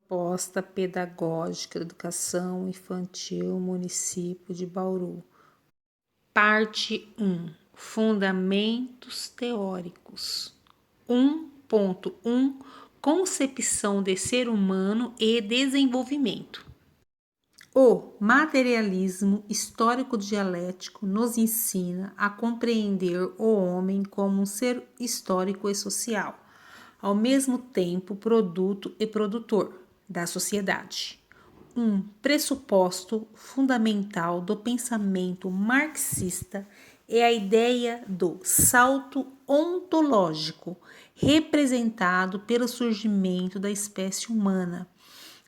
Proposta Pedagógica da Educação Infantil, Município de Bauru. Parte 1. Fundamentos teóricos. 1.1 Concepção de ser humano e desenvolvimento. O materialismo histórico-dialético nos ensina a compreender o homem como um ser histórico e social, ao mesmo tempo produto e produtor da sociedade. Um pressuposto fundamental do pensamento marxista é a ideia do salto ontológico, representado pelo surgimento da espécie humana.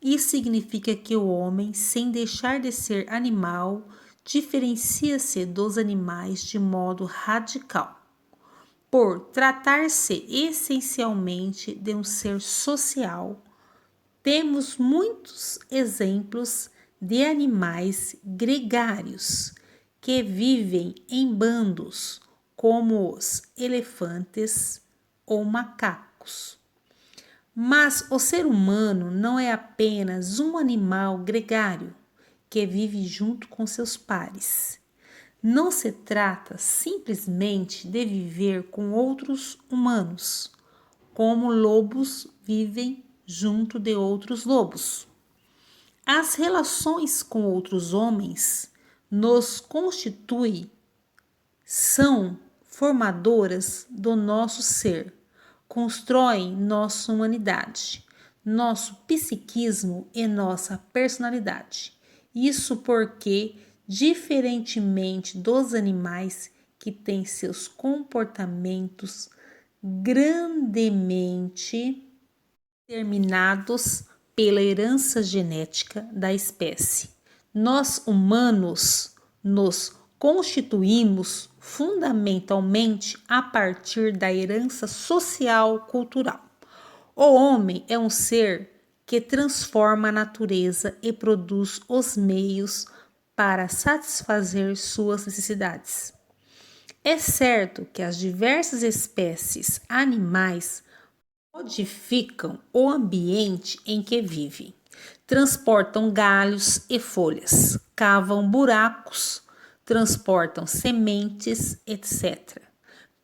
Isso significa que o homem, sem deixar de ser animal, diferencia-se dos animais de modo radical. Por tratar-se essencialmente de um ser social, temos muitos exemplos de animais gregários que vivem em bandos, como os elefantes ou macacos. Mas o ser humano não é apenas um animal gregário que vive junto com seus pares. Não se trata simplesmente de viver com outros humanos, como lobos vivem junto de outros lobos. As relações com outros homens nos constituem, são formadoras do nosso ser, constroem nossa humanidade, nosso psiquismo e nossa personalidade. Isso porque, diferentemente dos animais que têm seus comportamentos grandemente determinados pela herança genética da espécie, nós humanos nos constituímos fundamentalmente a partir da herança social cultural. O homem é um ser que transforma a natureza e produz os meios para satisfazer suas necessidades. É certo que as diversas espécies animais modificam o ambiente em que vivem, transportam galhos e folhas, cavam buracos, transportam sementes, etc.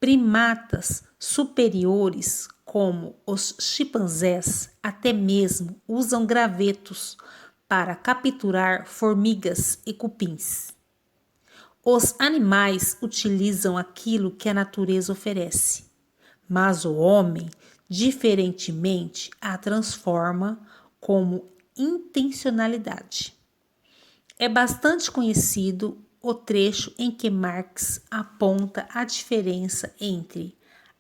Primatas superiores, como os chimpanzés, até mesmo usam gravetos para capturar formigas e cupins. Os animais utilizam aquilo que a natureza oferece, mas o homem, diferentemente, a transforma como intencionalidade. É bastante conhecido o trecho em que Marx aponta a diferença entre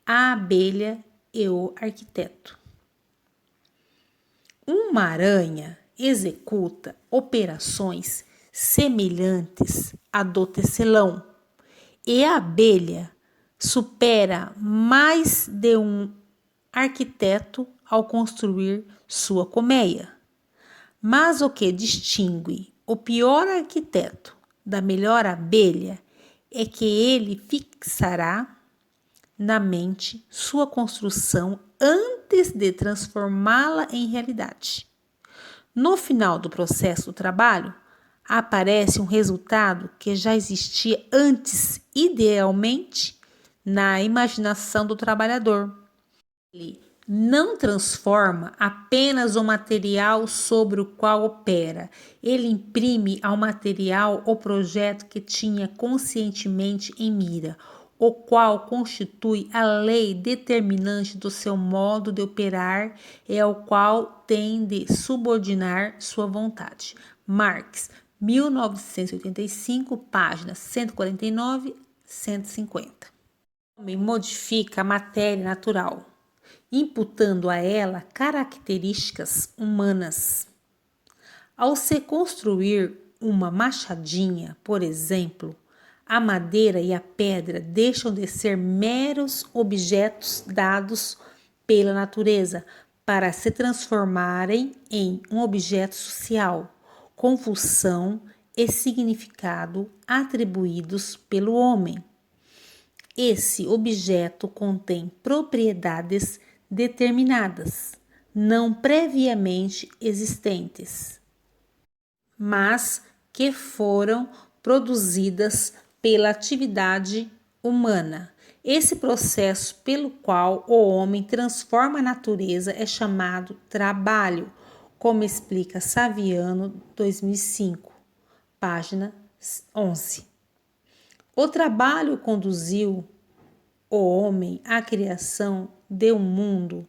a abelha e o arquiteto. Uma aranha executa operações semelhantes à do tecelão, e a abelha supera mais de um arquiteto ao construir sua colmeia. Mas o que distingue o pior arquiteto da melhor abelha é que ele fixará na mente sua construção antes de transformá-la em realidade. No final do processo do trabalho, aparece um resultado que já existia antes, idealmente, na imaginação do trabalhador. Ele não transforma apenas o material sobre o qual opera, ele imprime ao material o projeto que tinha conscientemente em mira, o qual constitui a lei determinante do seu modo de operar e ao qual tem de subordinar sua vontade. Marx, 1985, páginas 149 150. O homem modifica a matéria natural, imputando a ela características humanas. Ao se construir uma machadinha, por exemplo, a madeira e a pedra deixam de ser meros objetos dados pela natureza para se transformarem em um objeto social, com função e significado atribuídos pelo homem. Esse objeto contém propriedades determinadas, não previamente existentes, mas que foram produzidas pela atividade humana. Esse processo pelo qual o homem transforma a natureza é chamado trabalho, como explica Saviano, 2005, página 11. O trabalho conduziu o homem à criação de um mundo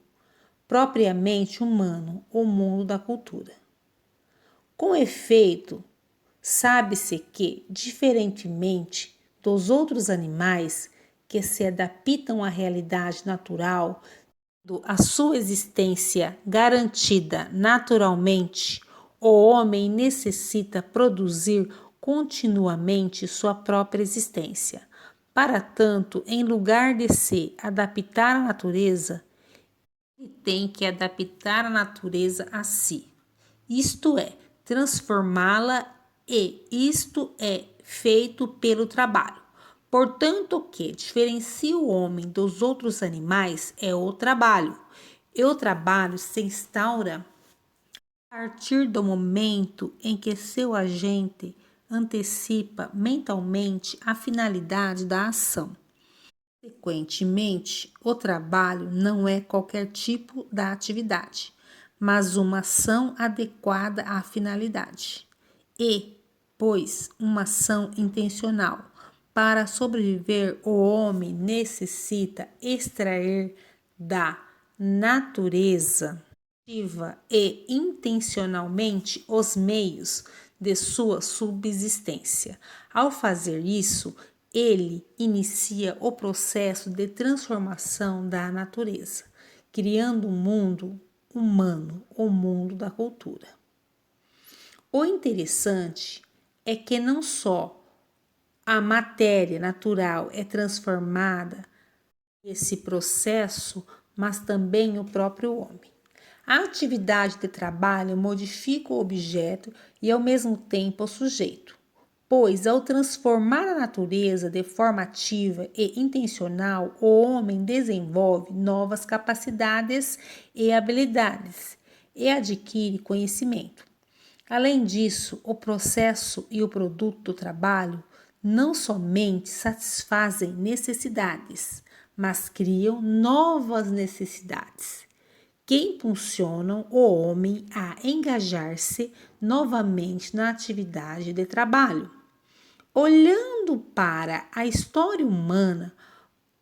propriamente humano, o mundo da cultura. Com efeito, sabe-se que, diferentemente dos outros animais que se adaptam à realidade natural, a sua existência garantida naturalmente, o homem necessita produzir continuamente sua própria existência. Para tanto, em lugar de se adaptar à natureza, ele tem que adaptar a natureza a si, isto é, transformá-la, e isto é feito pelo trabalho. Portanto, o que diferencia o homem dos outros animais é o trabalho. E o trabalho se instaura a partir do momento em que seu agente antecipa mentalmente a finalidade da ação. Consequentemente, o trabalho não é qualquer tipo de atividade, mas uma ação adequada à finalidade. E, pois, uma ação intencional. Para sobreviver, o homem necessita extrair da natureza ativa e intencionalmente os meios de sua subsistência. Ao fazer isso, ele inicia o processo de transformação da natureza, criando um mundo humano, o mundo da cultura. O interessante é que não só a matéria natural é transformada nesse processo, mas também o próprio homem. A atividade de trabalho modifica o objeto e, ao mesmo tempo, o sujeito, pois, ao transformar a natureza de forma ativa e intencional, o homem desenvolve novas capacidades e habilidades e adquire conhecimento. Além disso, o processo e o produto do trabalho não somente satisfazem necessidades, mas criam novas necessidades que impulsionam o homem a engajar-se novamente na atividade de trabalho. Olhando para a história humana,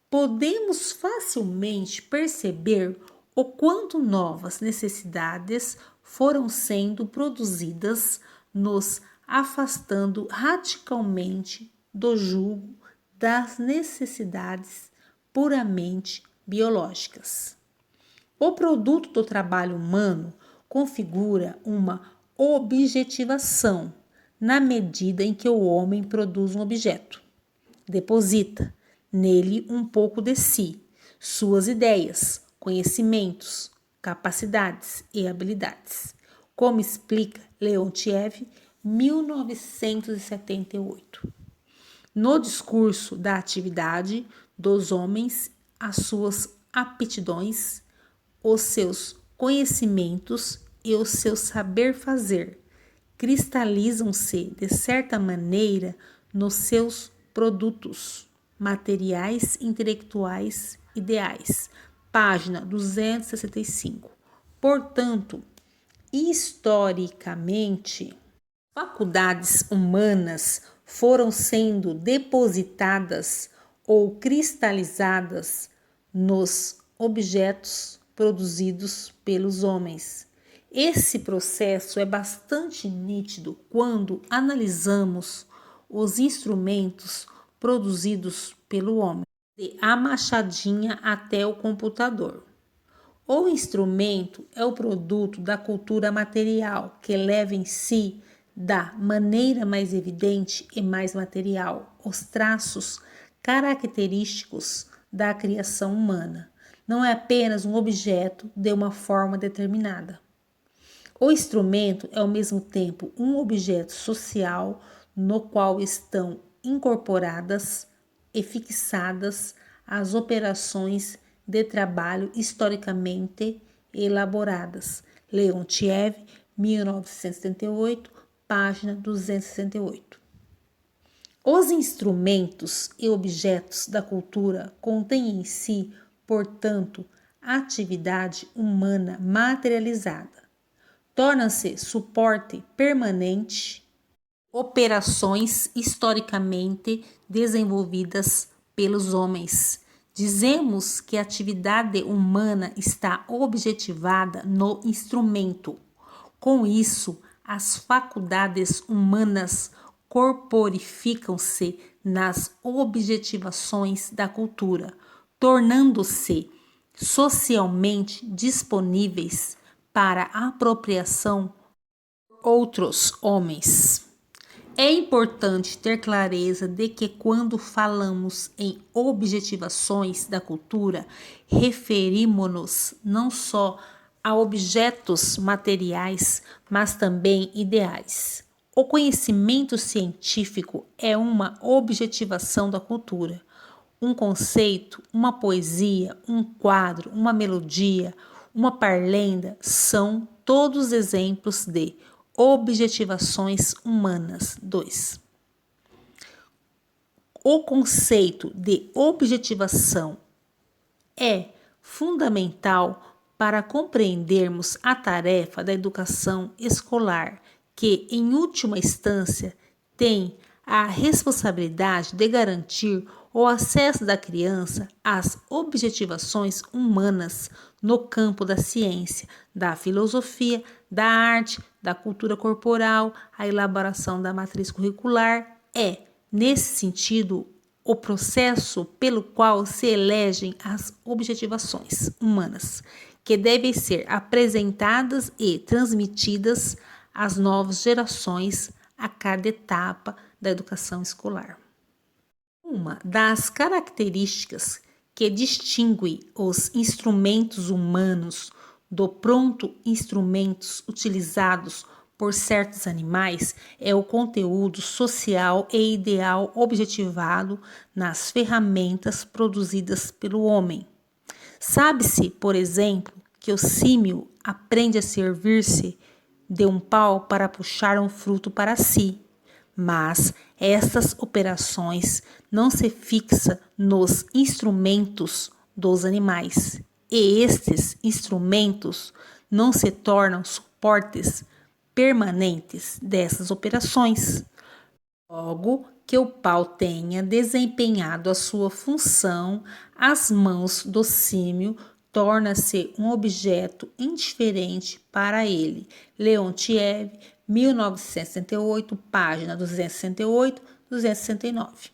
podemos facilmente perceber o quanto novas necessidades foram sendo produzidas, nos afastando radicalmente do jugo das necessidades puramente biológicas. O produto do trabalho humano configura uma objetivação na medida em que o homem produz um objeto, deposita nele um pouco de si, suas ideias, conhecimentos, capacidades e habilidades, como explica Leontiev, 1978. No discurso da atividade dos homens, as suas aptidões, os seus conhecimentos e o seu saber fazer cristalizam-se de certa maneira nos seus produtos materiais, intelectuais, ideais. Página 265. Portanto, historicamente, faculdades humanas foram sendo depositadas ou cristalizadas nos objetos produzidos pelos homens. Esse processo é bastante nítido quando analisamos os instrumentos produzidos pelo homem, de a machadinha até o computador. O instrumento é o produto da cultura material, que leva em si, da maneira mais evidente e mais material, os traços característicos da criação humana. Não é apenas um objeto de uma forma determinada. O instrumento é ao mesmo tempo um objeto social no qual estão incorporadas e fixadas as operações de trabalho historicamente elaboradas. Leontiev, 1978, página 268. Os instrumentos e objetos da cultura contêm em si, portanto, atividade humana materializada. Torna-se suporte permanente operações historicamente desenvolvidas pelos homens. Dizemos que a atividade humana está objetivada no instrumento. Com isso, as faculdades humanas corporificam-se nas objetivações da cultura, tornando-se socialmente disponíveis para apropriação por outros homens. É importante ter clareza de que quando falamos em objetivações da cultura, referimos-nos não só a objetos materiais, mas também ideais. O conhecimento científico é uma objetivação da cultura. Um conceito, uma poesia, um quadro, uma melodia, uma parlenda são todos exemplos de objetivações humanas. 2. O conceito de objetivação é fundamental para compreendermos a tarefa da educação escolar, que, em última instância, tem a responsabilidade de garantir o acesso da criança às objetivações humanas no campo da ciência, da filosofia, da arte, da cultura corporal, a elaboração da matriz curricular. Nesse sentido, o processo pelo qual se elegem as objetivações humanas, que devem ser apresentadas e transmitidas às novas gerações a cada etapa da educação escolar. Uma das características que distingue os instrumentos humanos do pronto instrumentos utilizados por certos animais é o conteúdo social e ideal objetivado nas ferramentas produzidas pelo homem. Sabe-se, por exemplo, que o símio aprende a servir-se de um pau para puxar um fruto para si, mas estas operações não se fixam nos instrumentos dos animais, e estes instrumentos não se tornam suportes permanentes dessas operações. Logo que o pau tenha desempenhado a sua função, as mãos do símio torna-se um objeto indiferente para ele. Leontiev, 1968, página 268, 269.